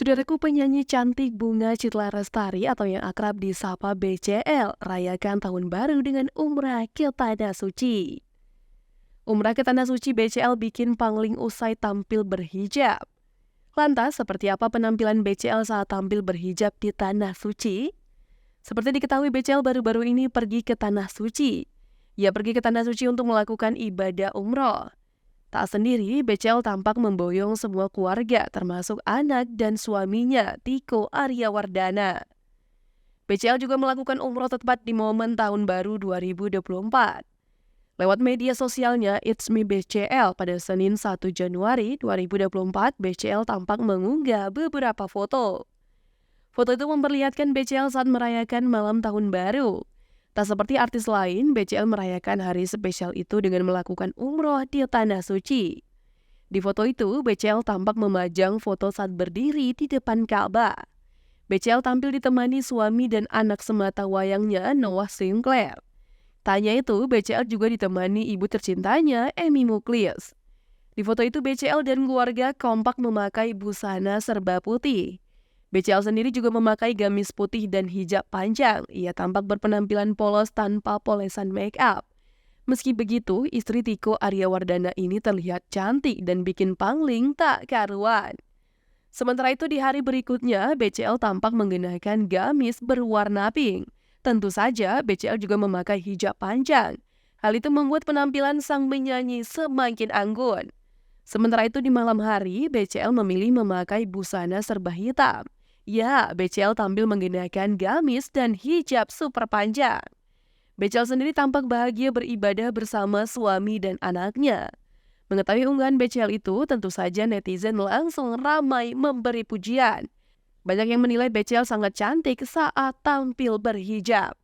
Saudaraku, penyanyi cantik Bunga Citra Lestari atau yang akrab disapa BCL rayakan tahun baru dengan umrah ke Tanah Suci. Umrah ke Tanah Suci BCL bikin pangling usai tampil berhijab. Lantas, seperti apa penampilan BCL saat tampil berhijab di Tanah Suci? Seperti diketahui, BCL baru-baru ini pergi ke Tanah Suci. Ia pergi ke Tanah Suci untuk melakukan ibadah umroh. Tak sendiri, BCL tampak memboyong semua keluarga, termasuk anak dan suaminya, Tiko Aryawardana. BCL juga melakukan umroh tepat di momen Tahun Baru 2024. Lewat media sosialnya, It's Me BCL pada Senin 1 Januari 2024, BCL tampak mengunggah beberapa foto. Foto itu memperlihatkan BCL saat merayakan malam Tahun Baru. Tak seperti artis lain, BCL merayakan hari spesial itu dengan melakukan umroh di Tanah Suci. Di foto itu, BCL tampak memajang foto saat berdiri di depan Ka'bah. BCL tampil ditemani suami dan anak semata wayangnya, Noah Sinclair. Tanya itu, BCL juga ditemani ibu tercintanya, Emmy Muklis. Di foto itu, BCL dan keluarga kompak memakai busana serba putih. BCL sendiri juga memakai gamis putih dan hijab panjang. Ia tampak berpenampilan polos tanpa polesan make up. Meski begitu, istri Tiko Aryawardana ini terlihat cantik dan bikin pangling tak karuan. Sementara itu di hari berikutnya, BCL tampak mengenakan gamis berwarna pink. Tentu saja, BCL juga memakai hijab panjang. Hal itu membuat penampilan sang penyanyi semakin anggun. Sementara itu di malam hari, BCL memilih memakai busana serba hitam. Ya, BCL tampil mengenakan gamis dan hijab super panjang. BCL sendiri tampak bahagia beribadah bersama suami dan anaknya. Mengetahui unggahan BCL itu, tentu saja netizen langsung ramai memberi pujian. Banyak yang menilai BCL sangat cantik saat tampil berhijab.